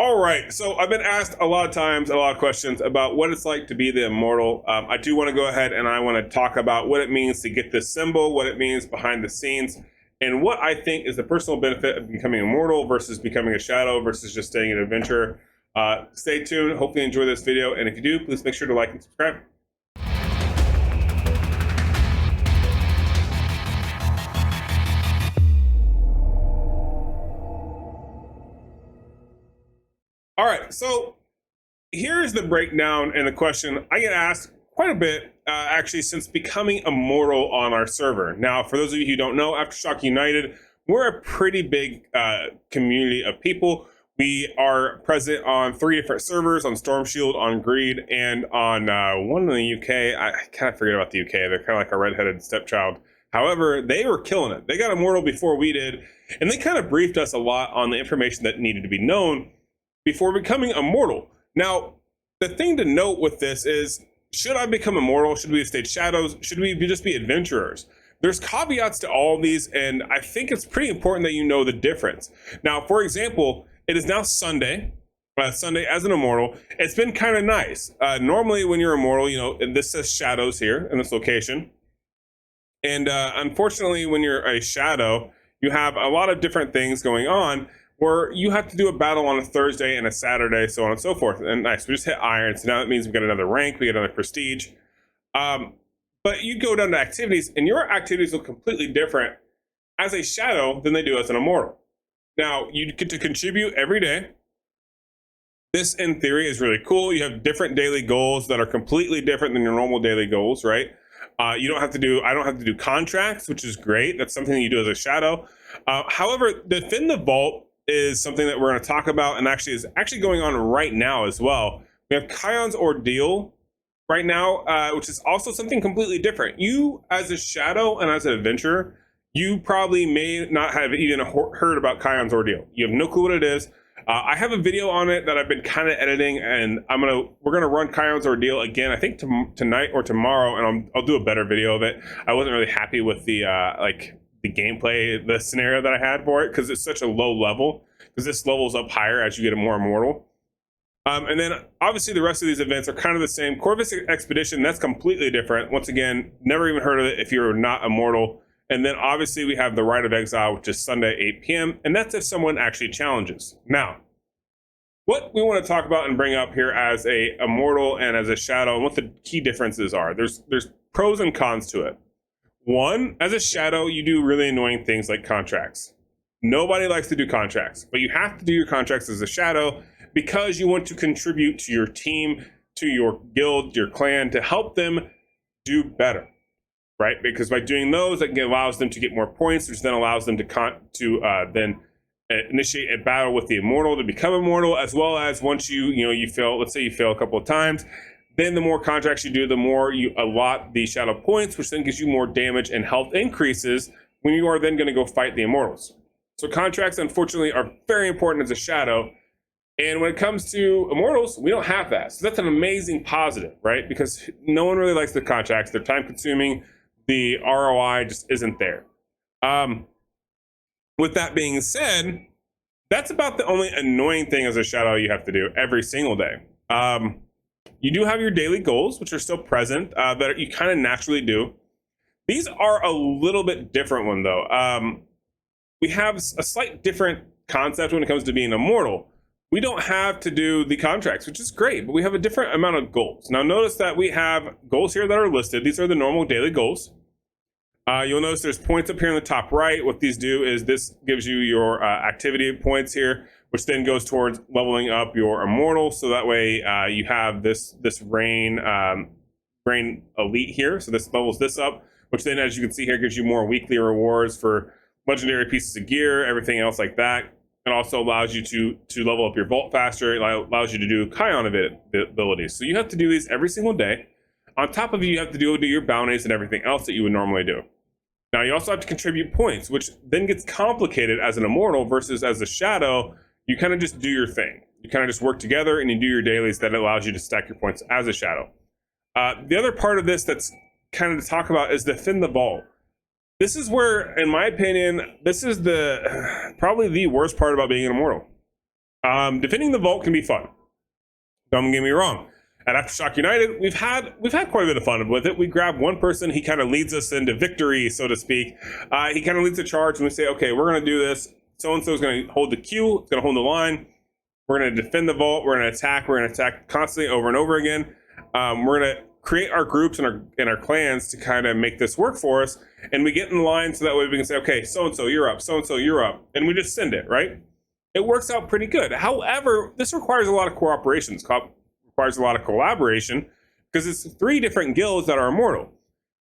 All right, so I've been asked a lot of times, a lot of questions about what it's like to be the immortal. I do want to go ahead and I want to talk about what it means to get this symbol, what it means behind the scenes, and what I think is the personal benefit of becoming immortal versus becoming a shadow versus just staying an adventurer. Stay tuned. Hopefully you enjoy this video, and if you do, please make sure to like and subscribe. All right, so here's the breakdown and the question I get asked quite a bit, actually, since becoming immortal on our server. Now, for those of you who don't know, Aftershock United, we're a pretty big community of people. We are present on 3 different servers, on Storm Shield, on Greed, and on one in the UK. I kind of forget about the UK. They're kind of like a redheaded stepchild. However, they were killing it. They got immortal before we did, and they kind of briefed us a lot on the information that needed to be known before becoming immortal. Now, the thing to note with this is, should I become immortal? Should we stay shadows? Should we just be adventurers? There's caveats to all of these, and I think it's pretty important that you know the difference. Now, for example, it is now Sunday. Sunday as an immortal. It's been kind of nice. Normally when you're immortal, you know, and this says shadows here in this location. And unfortunately, when you're a shadow, you have a lot of different things going on, where you have to do a battle on a Thursday and a Saturday, so on and so forth. And nice, we just hit iron, so now that means we got another rank, we get another prestige. But you go down to activities, and your activities look completely different as a shadow than they do as an immortal. Now, you get to contribute every day. This, in theory, is really cool. You have different daily goals that are completely different than your normal daily goals, right? I don't have to do contracts, which is great. That's something that you do as a shadow. However, Defend the Vault is something that we're going to talk about, and is going on right now as well. We have Kion's Ordeal right now, which is also something completely different. You, as a shadow and as an adventurer, you probably may not have even heard about Kion's Ordeal. You have no clue what it is. I have a video on it that I've been kind of editing, and we're gonna run Kion's Ordeal again, I think tonight or tomorrow, and I'll do a better video of it. I wasn't really happy with the gameplay, the scenario that I had for it, because it's such a low level, because this levels up higher as you get more immortal. And then obviously the rest of these events are kind of the same. Corvus Expedition, that's completely different. Once again, never even heard of it if you're not immortal. And then obviously we have the Rite of Exile, which is Sunday 8 p.m. And that's if someone actually challenges. Now, what we want to talk about and bring up here as a immortal and as a shadow, and what the key differences are. There's pros and cons to it. One, as a shadow, you do really annoying things like contracts. Nobody likes to do contracts, but you have to do your contracts as a shadow because you want to contribute to your team, to your guild, your clan, to help them do better, right? Because by doing those, it allows them to get more points, which then allows them to initiate a battle with the immortal to become immortal, as well as once you fail, let's say you fail a couple of times, then the more contracts you do, the more you allot the shadow points, which then gives you more damage and health increases when you are then going to go fight the immortals. So contracts, unfortunately, are very important as a shadow. And when it comes to immortals, we don't have that. So that's an amazing positive, right? Because no one really likes the contracts. They're time consuming. The ROI just isn't there. With that being said, that's about the only annoying thing as a shadow you have to do every single day. You do have your daily goals, which are still present, that you kind of naturally do. These are a little bit different one, though. We have a slight different concept when it comes to being immortal. We don't have to do the contracts, which is great, but we have a different amount of goals. Now, notice that we have goals here that are listed. These are the normal daily goals. You'll notice there's points up here in the top right. What these do is this gives you your activity points here, which then goes towards leveling up your immortal. So that way you have this rain elite here. So this levels this up, which then, as you can see here, gives you more weekly rewards for legendary pieces of gear, everything else like that. It also allows you to level up your vault faster. It allows you to do Kion abilities. So you have to do these every single day. On top of it, you have to do your bounties and everything else that you would normally do. Now, you also have to contribute points, which then gets complicated as an immortal versus as a shadow. You kind of just do your thing. You kind of just work together and you do your dailies that allows you to stack your points as a shadow. The other part of this that's kind of to talk about is Defend the Vault. This is where, in my opinion, this is probably the worst part about being an immortal. Defending the vault can be fun. Don't get me wrong. At Aftershock United, we've had quite a bit of fun with it. We grab one person, he kind of leads us into victory, so to speak. He kind of leads the charge, and we say, okay, we're going to do this. So-and-so is going to hold the queue, it's going to hold the line. We're going to defend the vault. We're going to attack. We're going to attack constantly over and over again. We're going to create our groups and our clans to kind of make this work for us. And we get in line so that way we can say, okay, so-and-so, you're up. So-and-so, you're up. And we just send it, right? It works out pretty good. However, this requires a lot of cooperation. It requires a lot of collaboration because it's 3 different guilds that are immortal.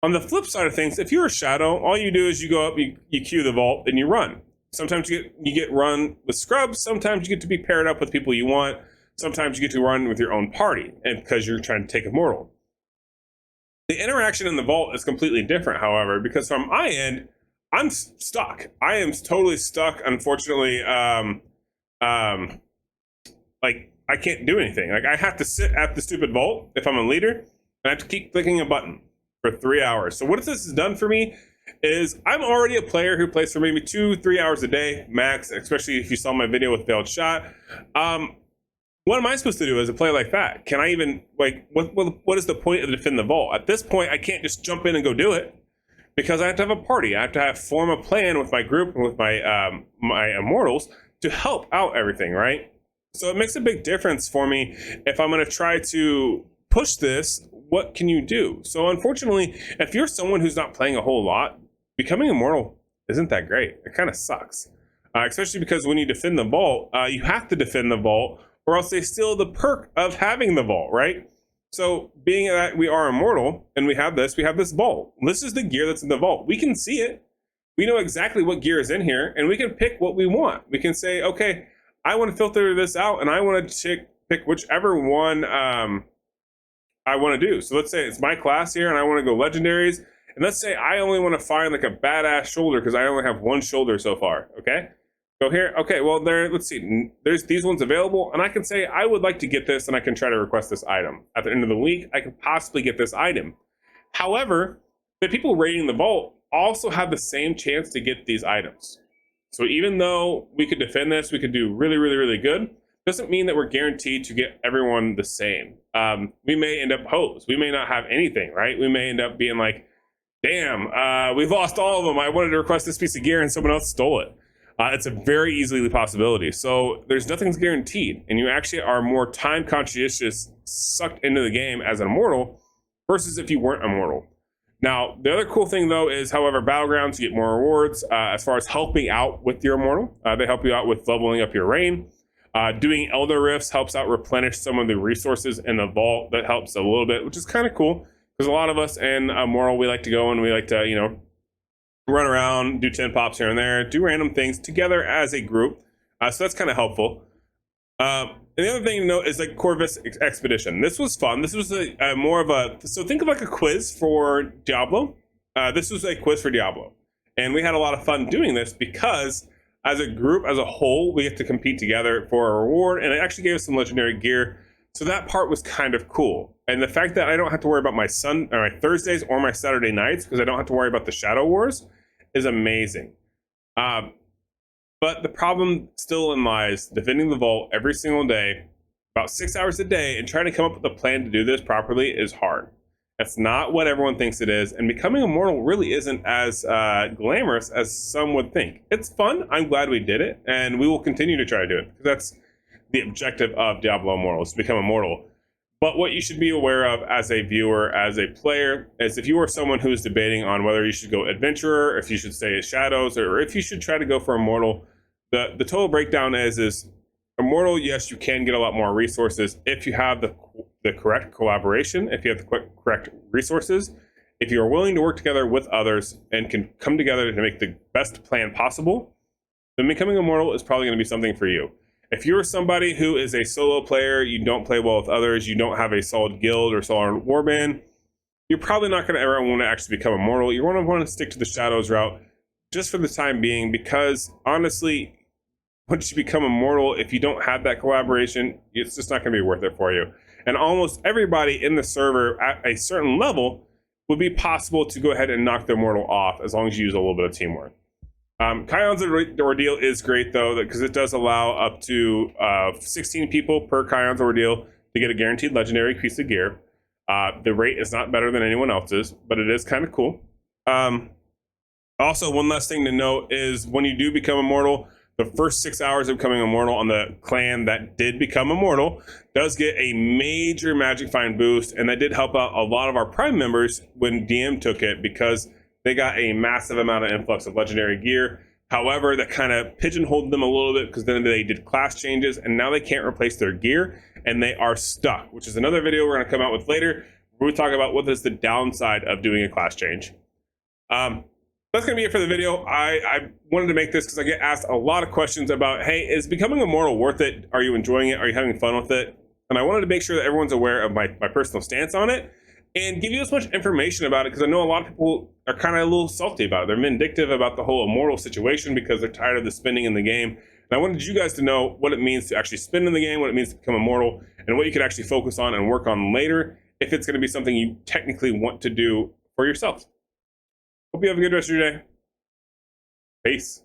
On the flip side of things, if you're a shadow, all you do is you go up, you queue the vault, and you run. Sometimes you get run with scrubs. Sometimes you get to be paired up with people you want. Sometimes you get to run with your own party, and because you're trying to take immortal. The interaction in the vault is completely different, however, because from my end, I'm stuck. I am totally stuck, unfortunately. Like, I can't do anything. Like, I have to sit at the stupid vault if I'm a leader, and I have to keep clicking a button for 3 hours. So what this has done for me is I'm already a player who plays for maybe 2-3 hours a day max, especially if you saw my video with failed shot. What am I supposed to do as a player like that? Can I even, like, what is the point of defend the vault? At this point, I can't just jump in and go do it because I have to have a party. I have to form a plan with my group and with my my immortals to help out everything, right? So it makes a big difference for me if I'm going to try to push this. What can you do? So unfortunately, if you're someone who's not playing a whole lot, becoming immortal isn't that great. It kind of sucks, especially because when you defend the vault, you have to defend the vault, or else they steal the perk of having the vault, right? So being that we are immortal and we have this vault. This is the gear that's in the vault. We can see it. We know exactly what gear is in here, and we can pick what we want. We can say, okay, I want to filter this out, and I want to pick whichever one I want to do. So let's say it's my class here, and I want to go legendaries. And let's say I only want to find like a badass shoulder because I only have one shoulder so far. Okay, go here. Okay, well let's see. There's these ones available, and I can say I would like to get this, and I can try to request this item. At the end of the week, I can possibly get this item. However, the people raiding the vault also have the same chance to get these items. So even though we could defend this, we could do really, really, really good, doesn't mean that we're guaranteed to get everyone the same. We may end up hosed. We may not have anything, right? We may end up being like, damn, we've lost all of them. I wanted to request this piece of gear and someone else stole it. It's a very easily possibility. So there's nothing's guaranteed. And you actually are more time conscientious, sucked into the game as an immortal versus if you weren't immortal. Now, the other cool thing, though, is, however, Battlegrounds, you get more rewards as far as helping out with your immortal. They help you out with leveling up your reign. Doing Elder Rifts helps out replenish some of the resources in the vault. That helps a little bit, which is kind of cool. Because a lot of us in Immortal, we like to go and we like to, you know, run around, do 10 pops here and there, do random things together as a group. So that's kind of helpful. And the other thing to note is like Corvus Expedition. This was fun. This was more of a, so think of like a quiz for Diablo. This was a quiz for Diablo. And we had a lot of fun doing this because as a group, as a whole, we get to compete together for a reward. And it actually gave us some legendary gear. So that part was kind of cool. And the fact that I don't have to worry about my Thursdays or my Saturday nights because I don't have to worry about the Shadow Wars is amazing. But the problem still lies defending the vault every single day, about 6 hours a day, and trying to come up with a plan to do this properly is hard. That's not what everyone thinks it is, and becoming immortal really isn't as glamorous as some would think. It's fun. I'm glad we did it, and we will continue to try to do it, because that's the objective of Diablo Immortal, is to become immortal. But what you should be aware of as a viewer, as a player, is if you are someone who is debating on whether you should go adventurer, if you should stay as shadows, or if you should try to go for immortal, the total breakdown is immortal. Yes, you can get a lot more resources if you have the correct collaboration, if you have the correct resources, if you are willing to work together with others and can come together to make the best plan possible, then becoming immortal is probably going to be something for you. If you're somebody who is a solo player, you don't play well with others, you don't have a solid guild or solid warband, you're probably not going to ever want to actually become immortal. You're going to want to stick to the shadows route just for the time being, because honestly, once you become immortal, if you don't have that collaboration, it's just not going to be worth it for you. And almost everybody in the server at a certain level would be possible to go ahead and knock the immortal off as long as you use a little bit of teamwork. Kion's ordeal is great though, because it does allow up to 16 people per Kion's ordeal to get a guaranteed legendary piece of gear. The rate is not better than anyone else's, but it is kind of cool. Also, one last thing to note is when you do become immortal, the first 6 hours of becoming immortal on the clan that did become immortal does get a major magic find boost, and that did help out a lot of our prime members when DM took it, because they got a massive amount of influx of legendary gear. However, that kind of pigeonholed them a little bit, because then they did class changes and now they can't replace their gear and they are stuck, which is another video we're going to come out with later, where we talk about what is the downside of doing a class change. That's going to be it for the video. I wanted to make this because I get asked a lot of questions about, hey, is becoming immortal worth it? Are you enjoying it? Are you having fun with it? And I wanted to make sure that everyone's aware of my personal stance on it and give you as much information about it, because I know a lot of people are kind of a little salty about it. They're vindictive about the whole immortal situation because they're tired of the spending in the game. And I wanted you guys to know what it means to actually spend in the game, what it means to become immortal, and what you could actually focus on and work on later if it's going to be something you technically want to do for yourself. Hope you have a good rest of your day. Peace.